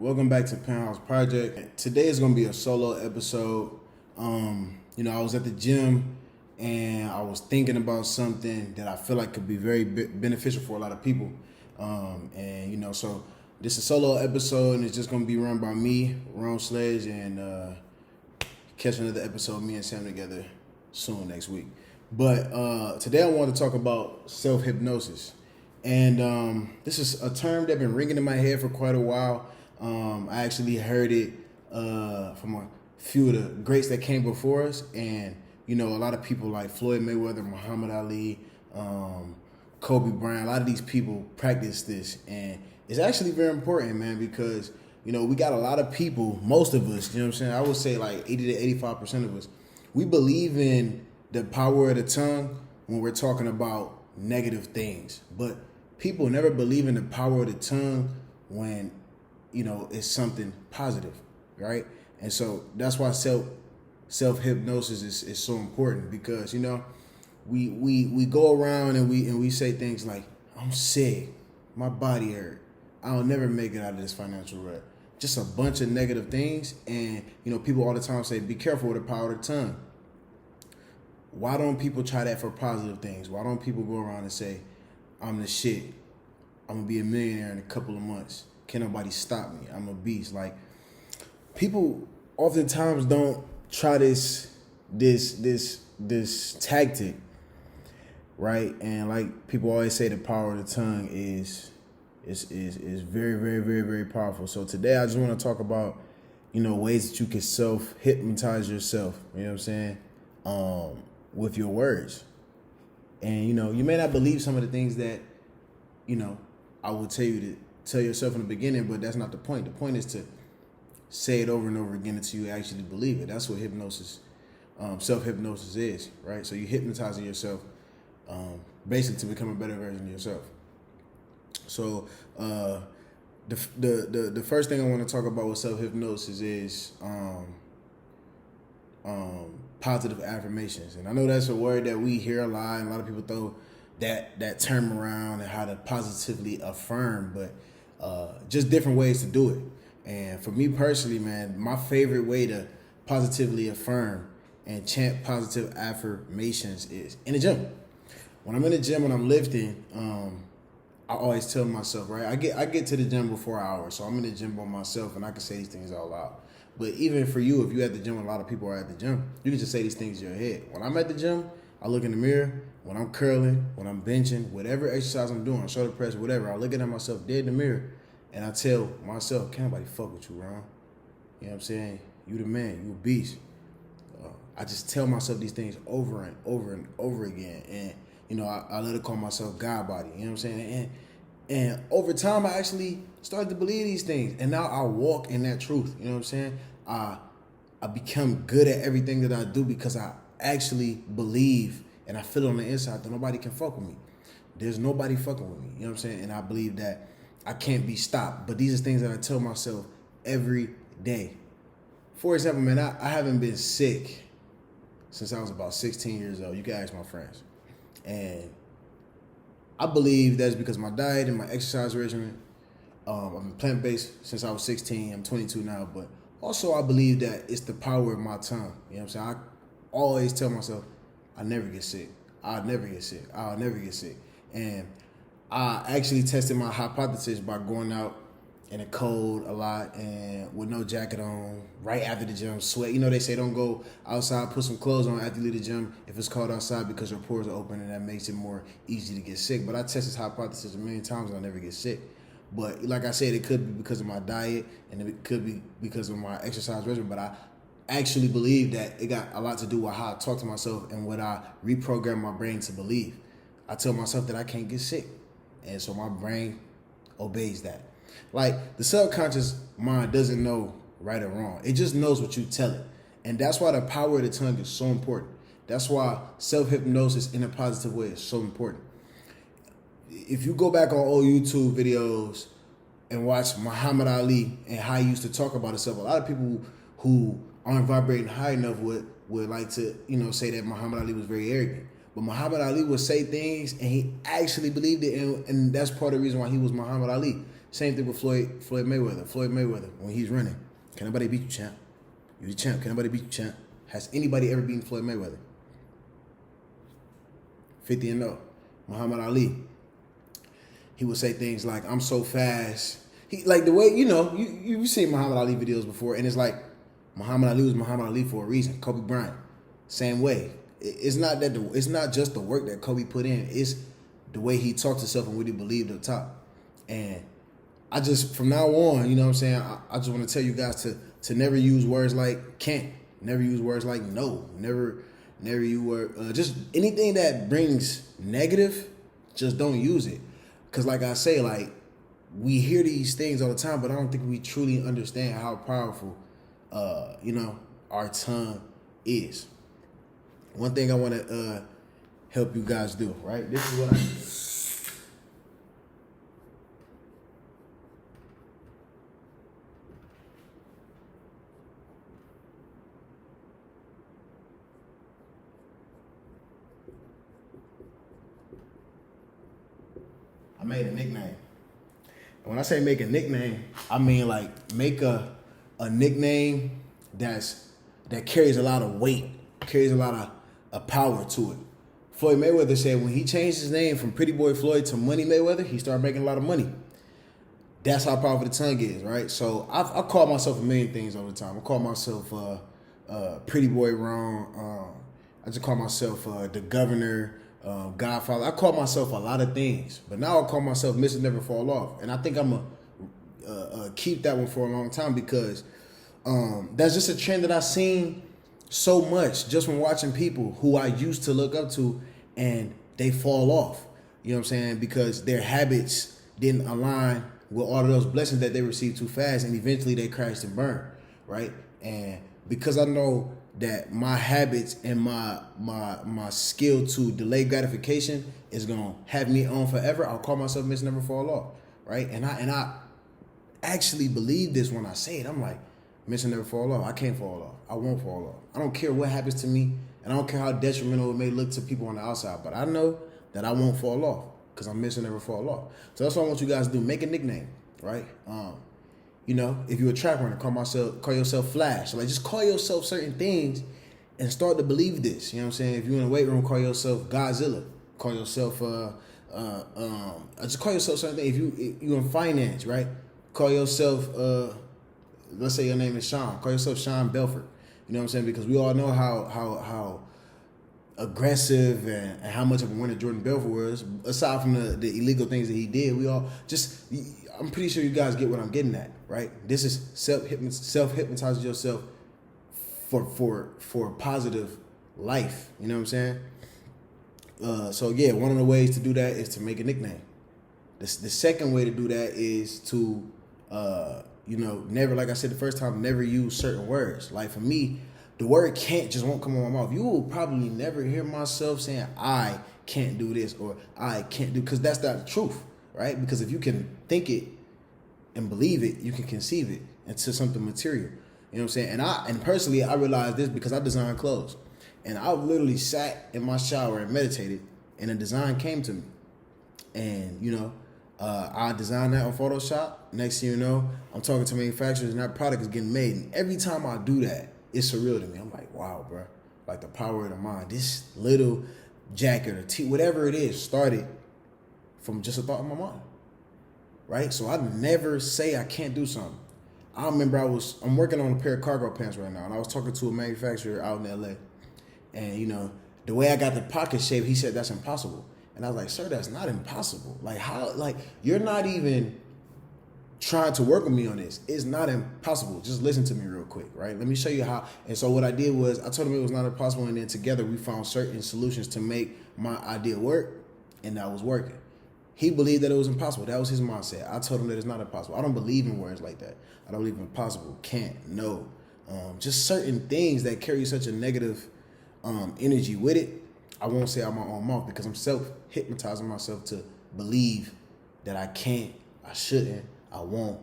Welcome back to Penthouse Project. Today is going to be a solo episode. I was at the gym and I was thinking about something that I feel like could be very beneficial for a lot of people. So this is a solo episode and it's just going to be run by me, Rone Sledge, and catch another episode of me and Sam together soon next week. But today I want to talk about Self Hypnosis. And this is a term that's been ringing in my head for quite a while. I actually heard it from a few of the greats that came before us. And, a lot of people like Floyd Mayweather, Muhammad Ali, Kobe Bryant, a lot of these people practice this. And it's actually very important, man, because, we got a lot of people, most of us, I would say like 80 to 85% of us, we believe in the power of the tongue when we're talking about negative things. But people never believe in the power of the tongue when, it's something positive, right? And so that's why self-hypnosis is so important, because, we go around and we say things like, I'm sick, my body hurt, I'll never make it out of this financial rut. Just a bunch of negative things. And, people all the time say, be careful with the power of the tongue. Why don't people try that for positive things? Why don't people go around and say, I'm the shit, I'm gonna be a millionaire in a couple of months, can't nobody stop me, I'm a beast? Like, people oftentimes don't try this tactic, right? And like people always say, the power of the tongue is very, very, very, very powerful. So today I just want to talk about, ways that you can self-hypnotize yourself, you know what I'm saying, with your words. And, you may not believe some of the things that, I would tell you to tell yourself in the beginning, but that's not the point. The point is to say it over and over again until you actually believe it. That's what hypnosis, self-hypnosis is, right? So you're hypnotizing yourself, basically to become a better version of yourself. So the first thing I want to talk about with self-hypnosis is positive affirmations. And I know that's a word that we hear a lot, and a lot of people throw that term around and how to positively affirm, but just different ways to do it. And for me personally, man, my favorite way to positively affirm and chant positive affirmations is in the gym. When I'm in the gym, when I'm lifting, I always tell myself, right, I get to the gym before hours, so I'm in the gym by myself and I can say these things out loud. But even for you, if you're at the gym, a lot of people are at the gym, you can just say these things in your head. When I'm at the gym, I look in the mirror. When I'm curling, when I'm benching, whatever exercise I'm doing, shoulder press, whatever, I'm looking at myself dead in the mirror and I tell myself, can't nobody fuck with you, Ron. You know what I'm saying? You the man, you a beast. I just tell myself these things over and over and over again. And, I let it call myself God body, you know what I'm saying? And over time, I actually started to believe these things. And now I walk in that truth, you know what I'm saying? I become good at everything that I do because I actually believe and I feel it on the inside that nobody can fuck with me. There's nobody fucking with me, you know what I'm saying? And I believe that I can't be stopped. But these are things that I tell myself every day. For example, man, I haven't been sick since I was about 16 years old. You can ask my friends. And I believe that's because of my diet and my exercise regimen. I've been plant-based since I was 16. I'm 22 now. But also I believe that it's the power of my tongue. You know what I'm saying? I always tell myself, I never get sick. I'll never get sick. I'll never get sick. And I actually tested my hypothesis by going out in the cold a lot and with no jacket on, right after the gym, sweat. They say don't go outside, put some clothes on after you leave the gym if it's cold outside because your pores are open and that makes it more easy to get sick. But I tested this hypothesis a million times and I never get sick. But like I said, it could be because of my diet and it could be because of my exercise regimen. But I actually believe that it got a lot to do with how I talk to myself and what I reprogram my brain to believe. I tell myself that I can't get sick. And so my brain obeys that. Like, the subconscious mind doesn't know right or wrong. It just knows what you tell it. And that's why the power of the tongue is so important. That's why self-hypnosis in a positive way is so important. If you go back on old YouTube videos and watch Muhammad Ali and how he used to talk about himself, a lot of people who aren't vibrating high enough would like to, say that Muhammad Ali was very arrogant. But Muhammad Ali would say things and he actually believed it, and that's part of the reason why he was Muhammad Ali. Same thing with Floyd Mayweather. Floyd Mayweather, when he's running, can nobody beat you, champ? You the champ. Can nobody beat you, champ? Has anybody ever beaten Floyd Mayweather? 50-0. Muhammad Ali. He would say things like, I'm so fast. He like the way, you've seen Muhammad Ali videos before, and it's like Muhammad Ali was Muhammad Ali for a reason. Kobe Bryant, same way. It's not just the work that Kobe put in, it's the way he talked himself and what he believed up top. And I just, from now on, you know what I'm saying, I just want to tell you guys to never use words like can't, never use words like no, never use word, just anything that brings negative, just don't use it. Because like I say, like, we hear these things all the time, but I don't think we truly understand how powerful, our tongue is. One thing I want to help you guys do, right? This is what I do. I made a nickname. And when I say make a nickname, I mean like make a nickname that carries a lot of weight, carries a lot of power to it. Floyd Mayweather said when he changed his name from Pretty Boy Floyd to Money Mayweather, he started making a lot of money. That's how powerful the tongue is, right? So I call myself a million things all the time. I call myself Pretty Boy Rone. I just call myself the Governor. Godfather. I call myself a lot of things, but now I call myself Mr. Never Fall Off, and I think I'm gonna keep that one for a long time because that's just a trend that I've seen so much just from watching people who I used to look up to, and they fall off. You know what I'm saying? Because their habits didn't align with all of those blessings that they received too fast, and eventually they crashed and burned, right? And because I know that my habits and my skill to delay gratification is gonna have me on forever, I'll call myself Mr. Never Fall Off, right? And I actually believe this when I say it. I'm like, Mr. Never Fall Off. I can't fall off. I won't fall off. I don't care what happens to me, and I don't care how detrimental it may look to people on the outside, but I know that I won't fall off because I'm Mr. Never Fall Off. So that's what I want you guys to do. Make a nickname, right? If you're a track runner, call yourself Flash. Like, just call yourself certain things and start to believe this. You know what I'm saying? If you're in a weight room, call yourself Godzilla. Call yourself, just call yourself certain things. If you're in finance, right? Call yourself, let's say your name is Sean. Call yourself Sean Belfort. You know what I'm saying? Because we all know how aggressive and how much of a winner Jordan Belfort was. Aside from the illegal things that he did, we all just, I'm pretty sure you guys get what I'm getting at, right? This is self-hypnotizing yourself for a positive life. You know what I'm saying? So yeah, one of the ways to do that is to make a nickname. The second way to do that is to, never, like I said the first time, never use certain words. Like for me, the word can't just won't come on my mouth. You will probably never hear myself saying I can't do this or I can't do, because that's not the truth, right? Because if you can think it and believe it, you can conceive it into something material. You know what I'm saying? And personally, I realized this because I design clothes. And I literally sat in my shower and meditated, and a design came to me. And, I designed that on Photoshop. Next thing you know, I'm talking to manufacturers, and that product is getting made. And every time I do that, it's surreal to me. I'm like, wow, bro. Like the power of the mind. This little jacket or tee, whatever it is, started from just a thought in my mind. Right? So I never say I can't do something. I remember I'm working on a pair of cargo pants right now, and I was talking to a manufacturer out in LA. And, the way I got the pocket shape, he said that's impossible. And I was like, sir, that's not impossible. Like, how? Like, you're not even trying to work with me on this. It's not impossible. Just listen to me real quick, right? Let me show you how. And so what I did was I told him it was not impossible, and then together we found certain solutions to make my idea work, and that was working. He believed that it was impossible. That was his mindset. I told him that it's not impossible. I don't believe in words like that. I don't believe in impossible, can't, no. Just certain things that carry such a negative energy with it, I won't say out my own mouth, because I'm self-hypnotizing myself to believe that I can't, I shouldn't, I won't,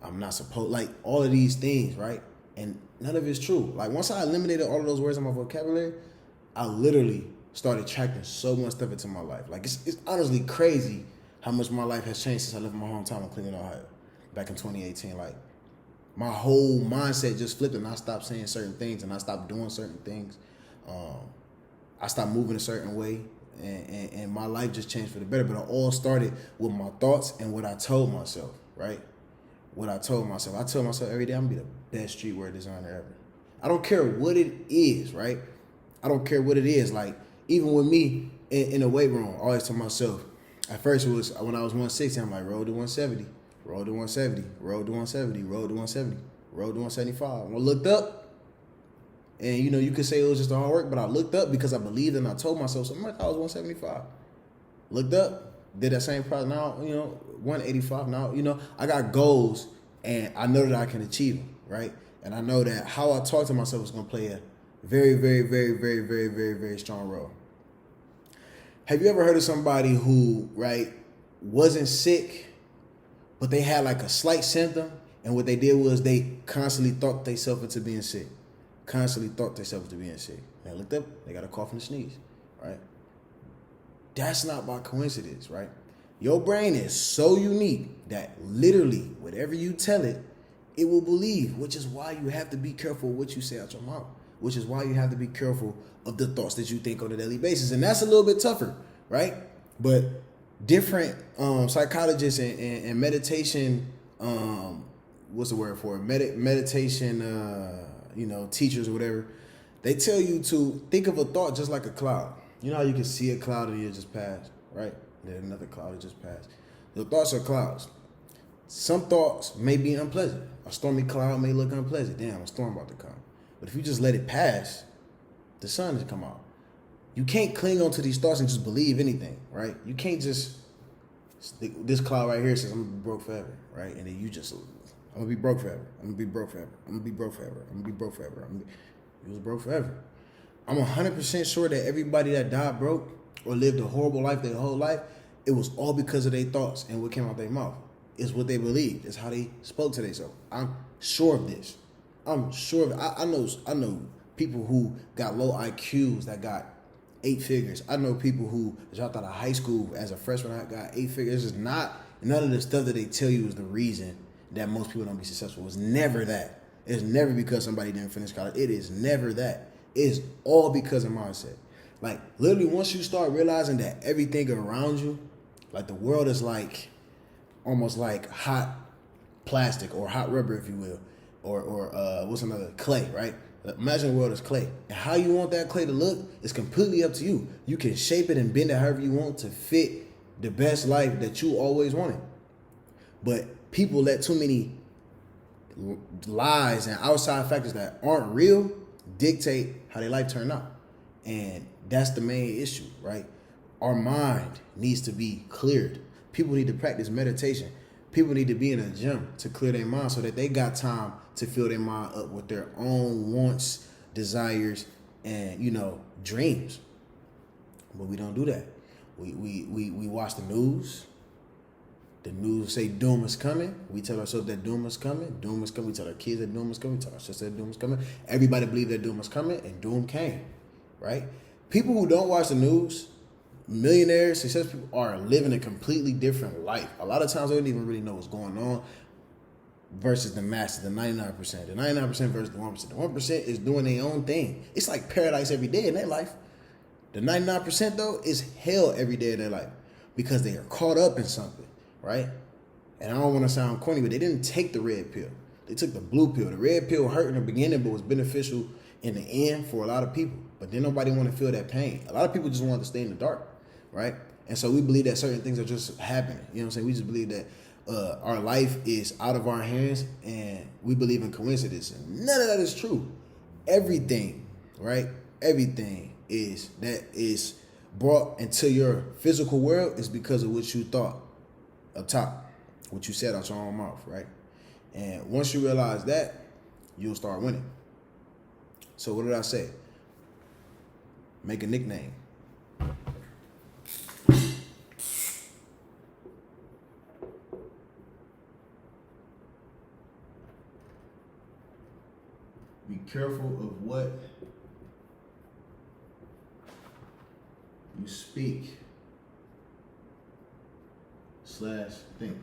I'm not supposed, like all of these things, right? And none of it's true. Like once I eliminated all of those words in my vocabulary, I literally started attracting so much stuff into my life. Like it's honestly crazy how much my life has changed since I left my hometown in Cleveland, Ohio. back in 2018. Like, my whole mindset just flipped, and I stopped saying certain things, and I stopped doing certain things. I stopped moving a certain way, and my life just changed for the better. But it all started with my thoughts and what I told myself, right? What I told myself. I told myself every day, I'm going to be the best streetwear designer ever. I don't care what it is, right? I don't care what it is. Like, even with me in the weight room, I always tell myself, at first it was when I was 160, I'm like, roll to 170, roll to 170, roll to 170, roll to 170, roll to 175. When I looked up, and you could say it was just hard work, but I looked up because I believed and I told myself something like I was 175. Looked up, did that same project. Now, 185. Now, I got goals and I know that I can achieve them, right? And I know that how I talk to myself is going to play a very, very, very, very, very, very, very strong role. Have you ever heard of somebody who, right, wasn't sick, but they had like a slight symptom, and what they did was they constantly thought themselves into being sick. Constantly thought themselves into being sick. They looked up, they got a cough and a sneeze, right? That's not by coincidence, right? Your brain is so unique that literally whatever you tell it, it will believe, which is why you have to be careful what you say out your mouth, which is why you have to be careful of the thoughts that you think on a daily basis. And that's a little bit tougher, right? But different psychologists and meditation, what's the word for it? Meditation, teachers or whatever, they tell you to think of a thought just like a cloud. You know how you can see a cloud and it just passed, right? Then another cloud that just passed. The thoughts are clouds. Some thoughts may be unpleasant. A stormy cloud may look unpleasant. Damn, a storm about to come. But if you just let it pass, the sun will come out. You can't cling on to these thoughts and just believe anything, right? You can't just, this cloud right here says, I'm going to be broke forever, right? And then you just, I'm going to be broke forever. I'm going to be broke forever. I'm going to be broke forever. I'm going to be broke forever. You was broke forever. I'm 100% sure that everybody that died broke or lived a horrible life their whole life, it was all because of their thoughts and what came out their mouth. It's what they believed. It's how they spoke to themselves. I'm sure of this. I'm sure of it. I know people who got low IQs that got 8 figures. I know people who dropped out of high school as a freshman that got 8 figures. It's just none of the stuff that they tell you is the reason that most people don't be successful. It's never that. It's never because somebody didn't finish college. It is never that. It's all because of mindset. Like, literally, once you start realizing that everything around you, like the world is like almost like hot plastic or hot rubber, if you will, or what's another, clay, right? Imagine the world is clay. And how you want that clay to look is completely up to you. You can shape it and bend it however you want to fit the best life that you always wanted. But people let too many lies and outside factors that aren't real dictate how their life turn out. And that's the main issue, right? Our mind needs to be cleared. People need to practice meditation. People need to be in a gym to clear their mind so that they got time to fill their mind up with their own wants, desires, and, dreams. But we don't do that. We watch the news. The news say doom is coming. We tell ourselves that doom is coming. Doom is coming. We tell our kids that doom is coming. We tell ourselves that doom is coming. Everybody believed that doom was coming, and doom came, right? People who don't watch the news, millionaires, successful people, are living a completely different life. A lot of times they don't even really know what's going on versus the masses, the 99%. The 99% versus the 1%. The 1% is doing their own thing. It's like paradise every day in their life. The 99%, though, is hell every day of their life because they are caught up in something, right? And I don't want to sound corny, but they didn't take the red pill. They took the blue pill. The red pill hurt in the beginning, but was beneficial in the end for a lot of people. But then nobody want to feel that pain. A lot of people just want to stay in the dark, right? And so we believe that certain things are just happening. You know what I'm saying? We just believe that our life is out of our hands, and we believe in coincidence. And none of that is true. Everything, right? Everything that is brought into your physical world is because of what you thought up top, what you said out your own mouth, right? And once you realize that, you'll start winning. So what did I say? Make a nickname. Be careful of what you speak / think, man.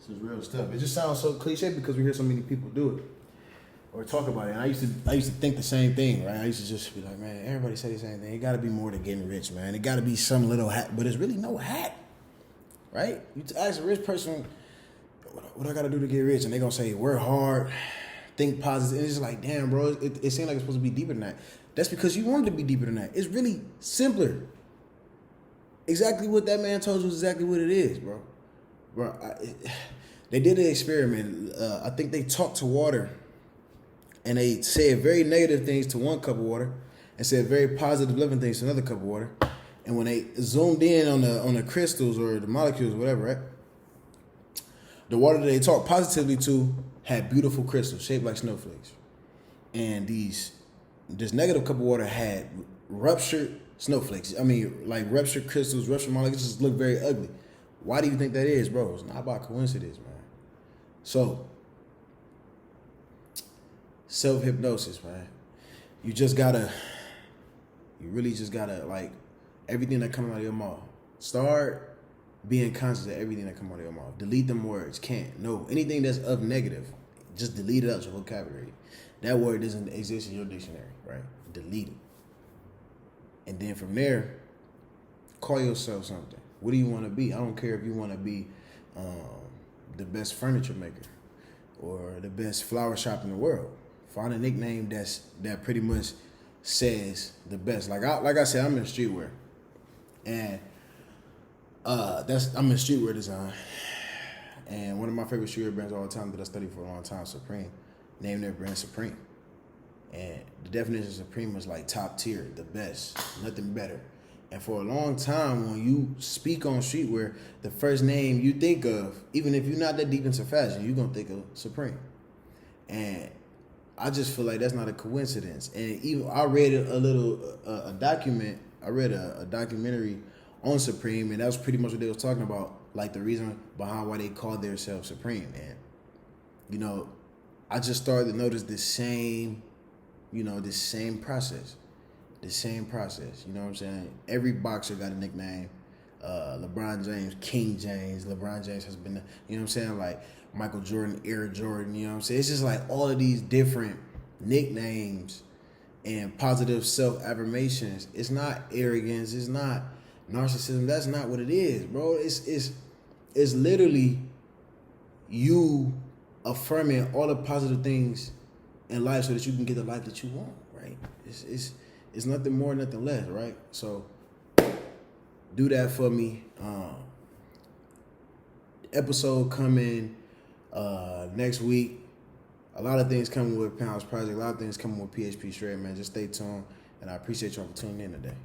This is real stuff. It just sounds so cliche because we hear so many people do it or talk about it. And I used to think the same thing, right? I used to just be like, man, everybody say the same thing. It got to be more than getting rich, man. It got to be some little hack, but it's really no hack, right? You ask a rich person, what I got to do to get rich, and they're gonna say work hard, think positive. And it's like, damn, bro, it seems like it's supposed to be deeper than that. That's because you want it to be deeper than that. It's really simpler. Exactly what that man told you is exactly what it is, bro. They did an experiment. I think they talked to water, and they said very negative things to one cup of water, and said very positive, loving things to another cup of water. And when they zoomed in on the crystals or the molecules, or whatever, right? The water that they talked positively to had beautiful crystals shaped like snowflakes, and this negative cup of water had ruptured snowflakes. I mean, like ruptured crystals, ruptured molecules, just look very ugly. Why do you think that is, bro? It's not about coincidence, man. So, self hypnosis, man. You really just gotta, like, everything that comes out of your mouth. Start being conscious of everything that comes out of your mouth. Delete them words. Can't. No. Anything that's of negative, just delete it out your vocabulary. That word doesn't exist in your dictionary, right? Delete it. And then from there, call yourself something. What do you want to be? I don't care if you want to be the best furniture maker or the best flower shop in the world. Find a nickname that pretty much says the best. Like I said, I'm in streetwear, and I'm in streetwear design. And one of my favorite streetwear brands all the time that I studied for a long time, Supreme, named their brand Supreme. And the definition of Supreme is like top tier, the best, nothing better. And for a long time, when you speak on streetwear, the first name you think of, even if you're not that deep into fashion, you're going to think of Supreme. And I just feel like that's not a coincidence. And even I read a documentary on Supreme, and that was pretty much what they was talking about, like the reason behind why they called themselves Supreme. And, you know, I just started to notice this same process. The same process, you know what I'm saying? Every boxer got a nickname. LeBron James, King James. LeBron James has been, you know what I'm saying? Like Michael Jordan, Air Jordan, you know what I'm saying? It's just like all of these different nicknames and positive self-affirmations. It's not arrogance. It's not narcissism. That's not what it is, bro. It's literally you affirming all the positive things in life so that you can get the life that you want, right? It's nothing more, nothing less, right? So do that for me. Episode coming next week. A lot of things coming with Penthouse Project. A lot of things coming with PHP Straight, man. Just stay tuned. And I appreciate y'all for tuning in today.